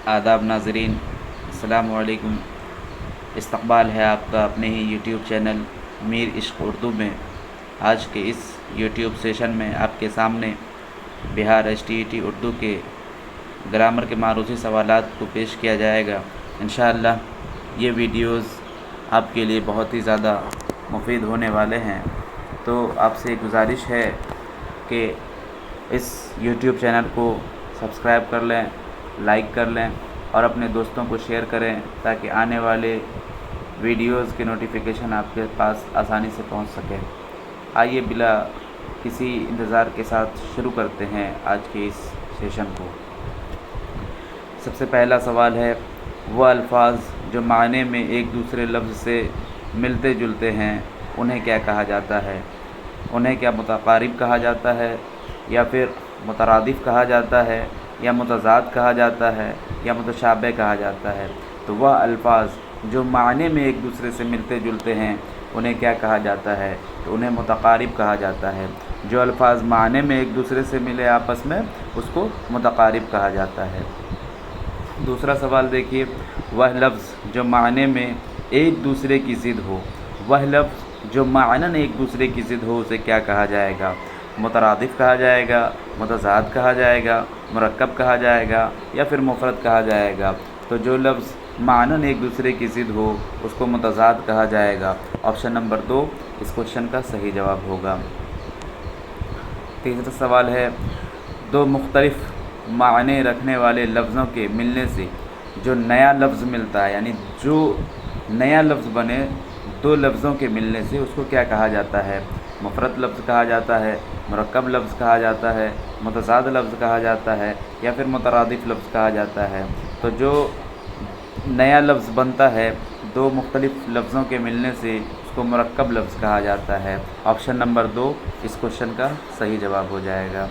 आदाब नाज़रीन, अस्सलामु अलैकुम। इस्तक़बाल है आपका अपने ही यूट्यूब चैनल मीर इश्क़ उर्दू में। आज के इस यूट्यूब सेशन में आपके सामने बिहार STET उर्दू के ग्रामर के मारूफ़ी सवालात को पेश किया जाएगा। इंशाअल्लाह ये वीडियोज़ आपके लिए बहुत ही ज़्यादा मुफीद होने वाले हैं। तो आपसे गुजारिश है कि इस यूट्यूब चैनल को सब्सक्राइब कर लें, लाइक कर लें और अपने दोस्तों को शेयर करें ताकि आने वाले वीडियोज़ के नोटिफिकेशन आपके पास आसानी से पहुंच सके। आइए बिला किसी इंतज़ार के साथ शुरू करते हैं आज के इस सेशन को। सबसे पहला सवाल है, वो अल्फाज जो माने में एक दूसरे लफ्ज़ से मिलते जुलते हैं उन्हें क्या कहा जाता है? उन्हें क्या मुतक़ारिब कहा जाता है, या फिर मुतरादिफ़ कहा जाता है, या मुतज़ाद कहा जाता है, या मुतशाबह कहा जाता है? तो वह अल्फाज जो माने में एक दूसरे से मिलते जुलते हैं उन्हें क्या कहा जाता है? तो उन्हें मुतक़ारिब कहा जाता है। जो अल्फाज माने में एक दूसरे से मिले आपस में उसको मुतक़ारिब कहा जाता है। दूसरा सवाल देखिए, वह लफ्ज़ जो माने में एक दूसरे की ज़िद हो, वह लफ्ज़ जो मानन एक दूसरे की ज़िद हो उसे क्या कहा जाएगा? मुतरादिफ़ कहा जाएगा, मुतज़ाद कहा जाएगा, मुरक्कब कहा जाएगा, या फिर मुफ़रद कहा जाएगा? तो जो लफ्ज़ मानन एक दूसरे की ज़िद हो उसको मुतज़ाद कहा जाएगा। ऑप्शन नंबर 2 इस क्वेश्चन का सही जवाब होगा। तीसरा सवाल है, दो मुख्तलिफ़ माने रखने वाले लफ्ज़ों के मिलने से जो नया लफ्ज़ मिलता है, यानी जो नया लफ्ज़ बने दो लफ्ज़ों के मिलने से उसको क्या कहा जाता है? मुफ़रद लफ्ज़ कहा जाता है, मुरक्कब लफ्ज़ कहा जाता है, मुतज़ाद लफ्ज़ कहा जाता है, या फिर मुतरादिफ़ लफ्ज़ कहा जाता है? तो जो नया लफ्ज़ बनता है दो मुख्तलिफ़ लफ्ज़ों के मिलने से उसको मुरक्कब लफ्ज़ कहा जाता है। ऑप्शन नंबर 2 इस क्वेश्चन का सही जवाब हो जाएगा।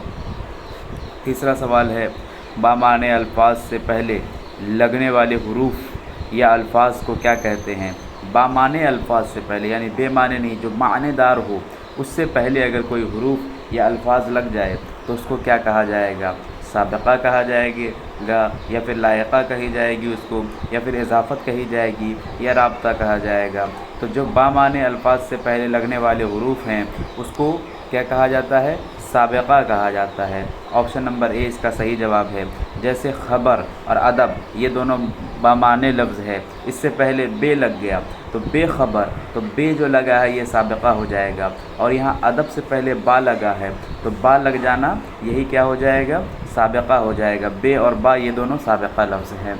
तीसरा सवाल है, बामाने अल्फाज से पहले लगने वाले हुरूफ या अल्फाज को क्या कहते हैं? बामाने अल्फाज से पहले, यानी बेमाने नहीं, जो मानेदार हो उससे पहले अगर कोई हुरूफ या अल्फाज लग जाए तो उसको क्या कहा जाएगा? साबिक़ा कहा जाएगा, या फिर लायक़ा कही जाएगी उसको, या फिर इजाफ़त कही जाएगी, या राब्ता कहा जाएगा? तो जो बामाने अल्फाज से पहले लगने वाले हुरूफ हैं उसको क्या कहा जाता है? साबिक़ा कहा जाता है। ऑप्शन नंबर ए इसका सही जवाब है। जैसे ख़बर और अदब ये दोनों बामाने लफ्ज़ है, इससे पहले बे लग गया तो बेख़बर, तो बे जो लगा है ये साबिक़ा हो जाएगा, और यहाँ अदब से पहले बा लगा है तो बा लग जाना यही क्या हो जाएगा? साबिक़ा हो जाएगा। बे और बा ये दोनों साबिक़ा लफ्ज़ हैं।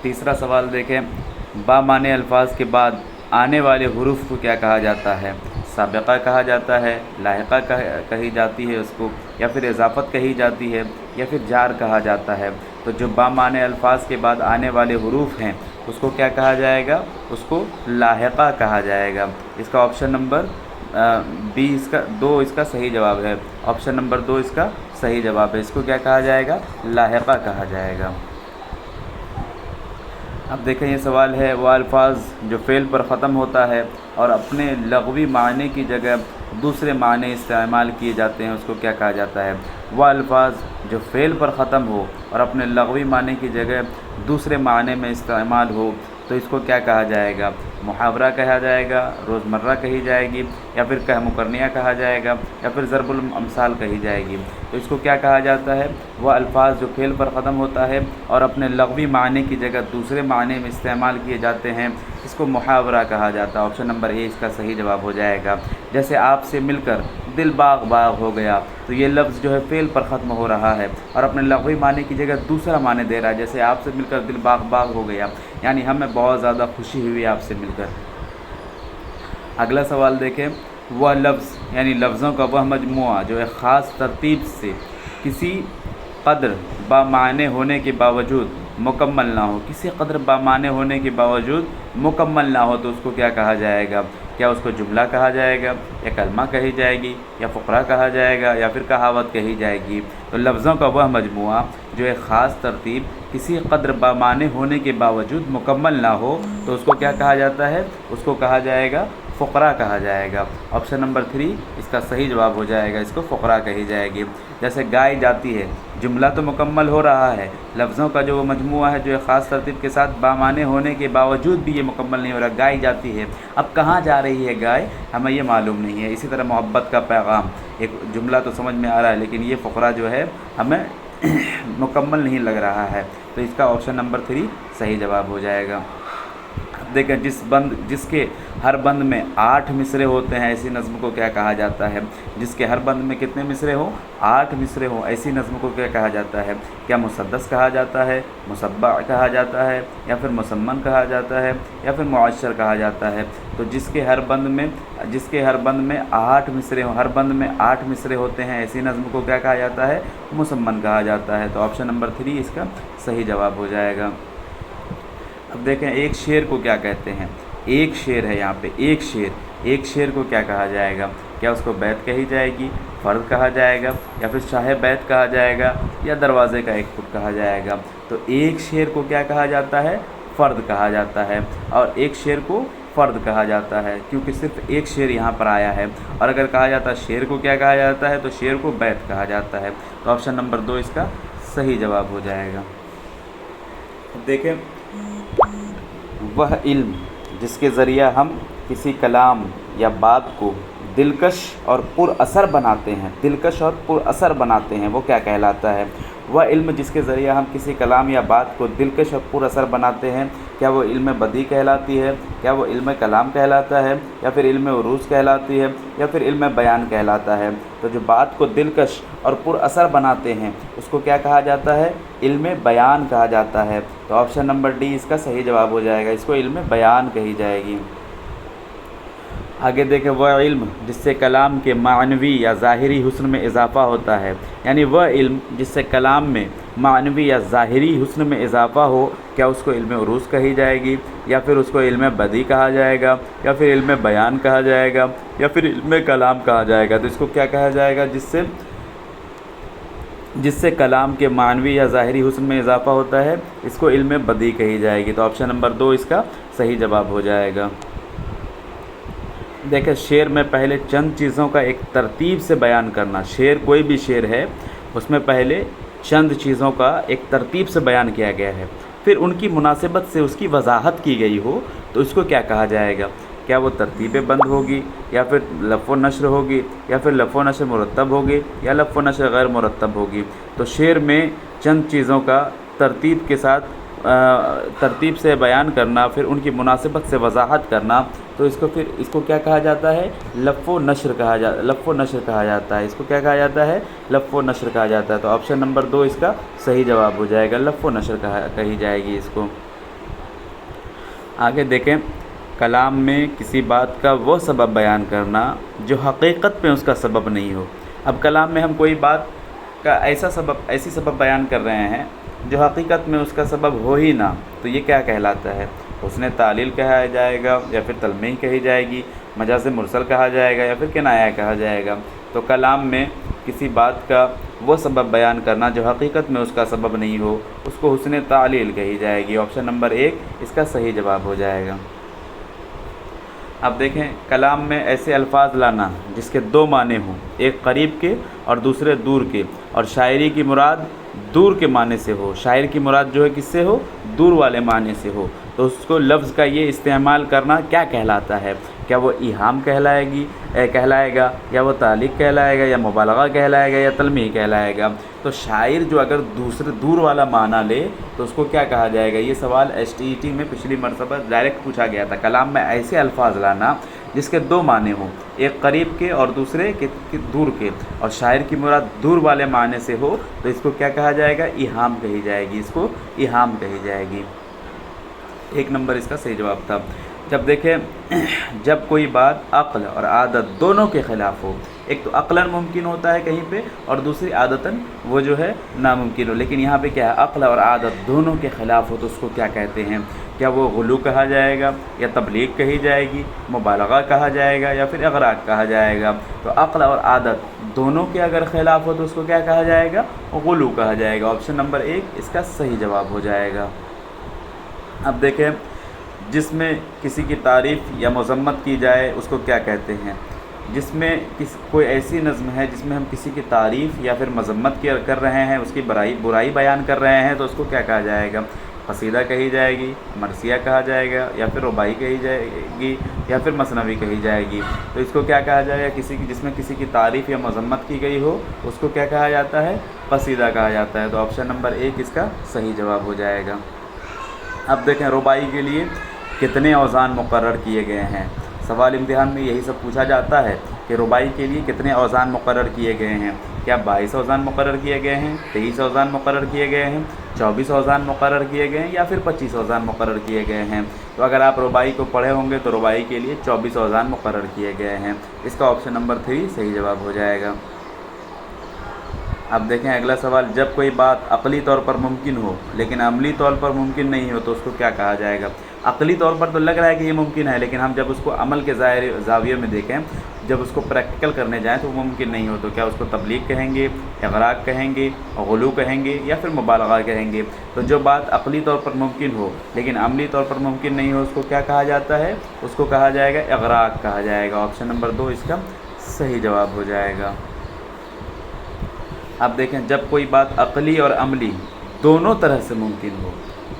तीसरा सवाल देखें, बामाने अल्फाज के बाद आने वाले हुरूफ को क्या कहा जाता है? साबिक़ा कहा जाता है, लाहिक़ा कही जाती है उसको, या फिर इजाफ़त कही जाती है, या फिर जार कहा जाता है? तो जो बामाने अल्फाज के बाद आने वाले हुरूफ हैं उसको क्या कहा जाएगा? उसको लाहिक़ा कहा जाएगा। इसका ऑप्शन नंबर बी इसका 2 इसका सही जवाब है। ऑप्शन नंबर 2 इसका सही जवाब है। इसको क्या कहा जाएगा? लाहिक़ा कहा जाएगा। अब देखें ये सवाल है, वह अल्फाज जो फ़ेल पर ख़त्म होता है और अपने लग़वी माने की जगह दूसरे माने इस्तेमाल किए जाते हैं उसको क्या कहा जाता है? वह अल्फाज जो फ़ेल पर ख़त्म हो और अपने लग़वी माने की जगह दूसरे माने में इस्तेमाल हो तो इसको क्या कहा जाएगा? मुहावरा कहा जाएगा, रोज़मर्रा कही जाएगी, या फिर कह मुकरनिया कहा जाएगा, या फिर ज़रबुल अमसाल कही जाएगी? तो इसको क्या कहा जाता है? वह अल्फाज जो फ़ेल पर ख़त्म होता है और अपने लग़वी माने की जगह दूसरे माने में इस्तेमाल किए जाते हैं इसको मुहावरा कहा जाता है। ऑप्शन नंबर ए इसका सही जवाब हो जाएगा। जैसे आपसे मिलकर दिल बाग बाग हो गया, तो ये लफ्ज़ जो है फ़ेल पर ख़त्म हो रहा है और अपने लग़वी माने की जगह दूसरा माने दे रहा है। जैसे आपसे मिलकर दिल बाग बाग हो गया, यानी हमें बहुत ज़्यादा खुशी हुई आपसे मिलकर। अगला सवाल देखें, वह लफ्ज़ यानी लफ्ज़ों का वह मजमुआ जो एक ख़ास तरतीब से किसी कदर बामाने होने के बावजूद मुकम्मल ना हो, किसी कदर बामाने होने के बावजूद मुकम्मल ना हो तो उसको क्या कहा जाएगा? क्या उसको जुमला कहा जाएगा, या कलमा कही जाएगी, या फ़ुक़रा कहा जाएगा, या फिर कहावत कही जाएगी? तो लफ्ज़ों का वह मजमुआ जो एक ख़ास तरतीब किसी कदर बामाने होने के बावजूद मुकम्मल ना हो तो उसको क्या कहा जाता है? उसको कहा जाएगा फ़ुक़रा कहा जाएगा। ऑप्शन नंबर 3 इसका सही जवाब हो जाएगा, इसको फ़ुक़रा कही जाएगी। जैसे गाई जाती है, जुमला तो मुकम्मल हो रहा है, लफ्ज़ों का जो मजमूआ है जो एक ख़ास तरतीब के साथ बामाने होने के बावजूद भी ये मुकम्मल नहीं हो रहा। गाय जाती है, अब कहाँ जा रही है गाय, हमें ये मालूम नहीं है। इसी तरह मोहब्बत का पैगाम, एक जुमला तो समझ में आ रहा है लेकिन ये फ़ुक़रा जो है हमें मुकम्मल नहीं लग रहा है, तो इसका ऑप्शन नंबर 3 सही जवाब हो जाएगा। देखें, जिसके हर बंद में 8 मिसरे होते हैं ऐसी नज़्म को क्या कहा जाता है। जिसके हर बंद में कितने मिसरे हो, 8 मिसरे हो, ऐसी नज़्म को क्या कहा जाता है। क्या मुसद्दस कहा जाता है, मुसब्बा कहा जाता है, या फिर मुसम्मन कहा जाता है, या फिर मुअश्शर कहा जाता है। तो जिसके हर बंद में 8 मिसरे हो, हर बंद में 8 मिसरे होते हैं ऐसी नज़्म को क्या कहा जाता है, मुसम्मन कहा जाता है। तो ऑप्शन नंबर 3 इसका सही जवाब हो जाएगा। अब देखें, एक शेर को क्या कहते हैं। एक शेर है यहाँ पे, एक शेर को क्या कहा जाएगा। क्या उसको बैत कही जाएगी, फ़र्द कहा जाएगा, या फिर शाह बैत कहा जाएगा, या दरवाज़े का एक फुट कहा जाएगा। तो एक शेर को क्या कहा जाता है, फ़र्द कहा जाता है, और एक शेर को फ़र्द कहा जाता है क्योंकि सिर्फ एक शेर यहाँ पर आया है। और अगर कहा जाता है शेर को क्या कहा जाता है, तो शेर को बैत कहा जाता है। तो ऑप्शन नंबर 2 इसका सही जवाब हो जाएगा। देखें, वह इल्म जिसके ज़रिया हम किसी कलाम या बात को दिलकश और पुरअसर बनाते हैं, वो क्या कहलाता है। वह इल्म जिसके ज़रिए हम किसी कलाम या बात को दिलकश और पुरअसर बनाते हैं, क्या वो इल्म बदी कहलाती है, क्या वो इल्म कलाम कहलाता है, या फिर इल्म उरूज कहलाती है, या फिर इल्म बयान कहलाता है। तो जो बात को दिलकश और पुरअसर बनाते हैं उसको क्या कहा जाता है, इल्म बयान कहा जाता है। तो ऑप्शन नंबर डी इसका सही जवाब हो जाएगा, इसको इल्म बयान कही जाएगी। आगे देखें, वह इल्म जिससे कलाम के मानवी या ज़ाहिरी हुस्न में इजाफ़ा होता है, यानी वह इल्म जिससे कलाम में मानवी या ज़ाहिरी हुस्न में इजाफ़ा हो, क्या उसको इल्म उरूज कही जाएगी, या फिर उसको इल्म बदी कहा जाएगा, या फिर इल्म बयान कहा जाएगा, या फिर इल्म कलाम कहा जाएगा। तो इसको क्या कहा जाएगा, जिससे कलाम के मानवी या ज़ाहिरी हुस्न में इजाफ़ा होता है, इसको इल्म बदी कही जाएगी। तो ऑप्शन नंबर 2 इसका सही जवाब हो जाएगा। देखें, शेर में पहले चंद चीज़ों का एक तरतीब से बयान करना। शेर, कोई भी शेर है उसमें पहले चंद चीज़ों का एक तरतीब से बयान किया गया है, फिर उनकी मुनासिबत से उसकी वजाहत की गई हो, तो इसको क्या कहा जाएगा। क्या वो तरतीब बंद होगी, या फिर लफ़्ज़ नशर होगी, या फिर लफ़्ज़ नशर मुरतब होगी, या लफ़्ज़ नशर गैर मुरतब होगी। तो शेर में चंद चीज़ों का तरतीब के साथ तरतीब से बयान करना, फिर उनकी मुनासिबत से वजाहत करना, तो इसको क्या कहा जाता है, लफ़्ज़ नशर कहा जाता है। इसको क्या कहा जाता है, लफ़्ज़ नशर कहा जाता है। तो ऑप्शन नंबर 2 इसका सही जवाब हो जाएगा, लफ़्ज़ नशर कही जाएगी इसको। आगे देखें, कलाम में किसी बात का वो सबब बयान करना जो हकीकत में उसका सबब नहीं हो। अब कलाम में हम कोई बात का ऐसी सबब बयान कर रहे हैं जो हकीकत में उसका सबब हो ही ना, तो ये क्या कहलाता है, उसने तालील कहा जाएगा, या फिर तलमीह कही जाएगी, मजाज़ मुरसल कहा जाएगा, या फिर किनाया कहा जाएगा। तो कलाम में किसी बात का वो सबब बयान करना जो हकीकत में उसका सबब नहीं हो, उसको हुस्न तालील कही जाएगी। ऑप्शन नंबर 1 इसका सही जवाब हो जाएगा। अब देखें, कलाम में ऐसे अल्फाज लाना जिसके 2 माने हों, एक करीब के और दूसरे दूर के, और शायरी की मुराद दूर के माने से हो। शायर की मुराद जो है किससे हो, दूर वाले माने से हो, तो उसको लफ्ज़ का ये इस्तेमाल करना क्या कहलाता है। क्या वो इहाम कहलाएगा, या वो तालीक कहलाएगा, या मुबालगा कहलाएगा, या तलमीह कहलाएगा। तो शायर जो अगर दूर वाला माना ले तो उसको क्या कहा जाएगा। ये सवाल STET में पिछली मरतबा डायरेक्ट पूछा गया था। कलाम में ऐसे अल्फाज लाना जिसके 2 माने हों, एक करीब के और दूसरे के दूर के, और शायर की मुराद दूर वाले माने से हो, तो इसको क्या कहा जाएगा, इहाम कही जाएगी। इसको इहाम कही जाएगी। 1 नंबर इसका सही जवाब था। जब देखें, जब कोई बात अक्ल और आदत दोनों के ख़िलाफ़ हो, एक तो अक्लन मुमकिन होता है कहीं पे, और दूसरी आदतन वो जो है नामुमकिन हो, लेकिन यहाँ पे क्या है, अक्ल और आदत दोनों के ख़िलाफ़ हो, तो उसको क्या कहते हैं। क्या वो गुलू कहा जाएगा, या तबलीग कही जाएगी, मुबालगा कहा जाएगा, या फिर इग़राक़ कहा जाएगा। तो अक्ल और आदत दोनों के अगर ख़िलाफ़ हो तो उसको क्या कहा जाएगा, गुलू कहा जाएगा। ऑप्शन नंबर 1 इसका सही जवाब हो जाएगा। अब देखें, جس میں کسی کی تعریف یا مذمت کی جائے اس کو کیا کہتے ہیں؟ جس میں کوئی ایسی نظم ہے جس میں ہم کسی کی تعریف یا پھر مذمت کر رہے ہیں، اس کی برائی بیان کر رہے ہیں، تو اس کو کیا کہا جائے گا؟ قصیدہ کہی جائے گی، مرثیہ کہا جائے گا، یا پھر رباعی کہی جائے گی، یا پھر مثنوی کہی جائے گی۔ تو اس کو کیا کہا جائے گا؟ جس میں کسی کی تعریف یا مذمت کی گئی ہو اس کو کیا کہا جاتا ہے؟ قصیدہ کہا جاتا ہے۔ تو آپشن نمبر 1 اس کا صحیح جواب ہو جائے گا۔ اب دیکھیں رباعی کے لیے کتنے اوزان مقرر کیے گئے ہیں۔ سوال امتحان میں یہی سب پوچھا جاتا ہے کہ رباعی کے لیے کتنے اوزان مقرر کیے گئے ہیں۔ کیا 22 اوزان مقرر کیے گئے ہیں، 23 اوزان مقرر کیے گئے ہیں، 24 اوزان مقرر کیے گئے ہیں، یا پھر 25 اوزان مقرر کیے گئے ہیں؟ تو اگر آپ رباعی کو پڑھے ہوں گے تو رباعی کے لیے 24 اوزان مقرر کیے گئے ہیں۔ اس کا آپشن نمبر 3 صحیح جواب ہو جائے گا۔ اب دیکھیں اگلا سوال، جب کوئی بات عقلی طور پر ممکن ہو لیکن عملی طور پر ممکن نہیں ہو تو اس کو کیا کہا جائے گا؟ عقلی طور پر تو لگ رہا ہے کہ یہ ممکن ہے، لیکن ہم جب اس کو عمل کے زاویے میں دیکھیں، جب اس کو پریکٹیکل کرنے جائیں تو وہ ممکن نہیں ہو، تو کیا اس کو تبلیغ کہیں گے، اغراق کہیں گے، غلو کہیں گے، یا پھر مبالغہ کہیں گے؟ تو جو بات عقلی طور پر ممکن ہو لیکن عملی طور پر ممکن نہیں ہو اس کو کیا کہا جاتا ہے؟ اس کو کہا جائے گا اغراق کہا جائے گا۔ آپشن نمبر 2 اس کا صحیح جواب ہو جائے گا۔ اب دیکھیں جب کوئی بات عقلی اور عملی دونوں طرح سے ممکن ہو،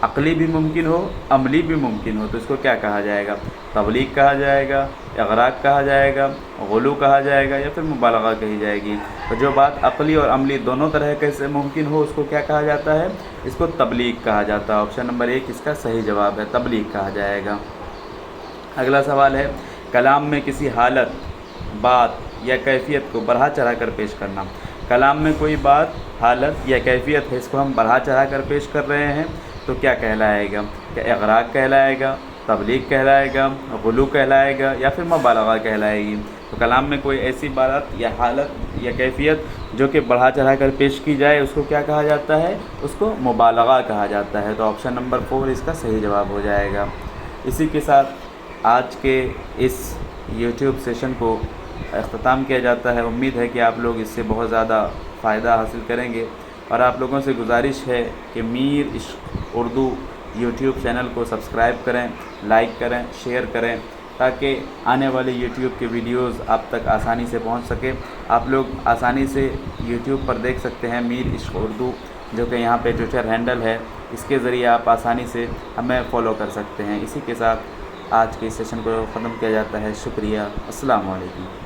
عقلی بھی ممکن ہو، عملی بھی ممکن ہو، تو اس کو کیا کہا جائے گا؟ تبلیغ کہا جائے گا، اغراق کہا جائے گا، غلو کہا جائے گا، یا پھر مبالغہ کہی جائے گی؟ تو جو بات عقلی اور عملی دونوں طرح سے ممکن ہو اس کو کیا کہا جاتا ہے؟ اس کو تبلیغ کہا جاتا ہے۔ آپشن نمبر 1 اس کا صحیح جواب ہے، تبلیغ کہا جائے گا۔ اگلا سوال ہے، کلام میں کسی حالت، بات یا کیفیت کو بڑھا چڑھا کر پیش کرنا۔ کلام میں کوئی بات، حالت یا کیفیت ہے، اس کو ہم بڑھا چڑھا کر پیش کر رہے ہیں تو کیا کہلائے گا؟ کیا اغراق کہلائے گا، تبلیغ کہلائے گا، غلو کہلائے گا، یا پھر مبالغہ کہلائے گی؟ تو کلام میں کوئی ایسی بات یا حالت یا کیفیت جو کہ بڑھا چڑھا کر پیش کی جائے اس کو کیا کہا جاتا ہے؟ اس کو مبالغہ کہا جاتا ہے۔ تو آپشن نمبر 4 اس کا صحیح جواب ہو جائے گا۔ اسی کے ساتھ آج کے اس یوٹیوب سیشن کو اختتام کیا جاتا ہے۔ امید ہے کہ آپ لوگ اس سے بہت زیادہ فائدہ حاصل کریں گے، اور آپ لوگوں سے گزارش ہے کہ میر عشق اردو یوٹیوب چینل کو سبسکرائب کریں، لائک کریں، شیئر کریں، تاکہ آنے والے یوٹیوب کے ویڈیوز آپ تک آسانی سے پہنچ سکے۔ آپ لوگ آسانی سے یوٹیوب پر دیکھ سکتے ہیں میر عشق اردو، جو کہ یہاں پہ ٹویٹر ہینڈل ہے، اس کے ذریعے آپ آسانی سے ہمیں فالو کر سکتے ہیں۔ اسی کے ساتھ آج کے سیشن کو ختم کیا جاتا ہے۔ شکریہ، السلام علیکم۔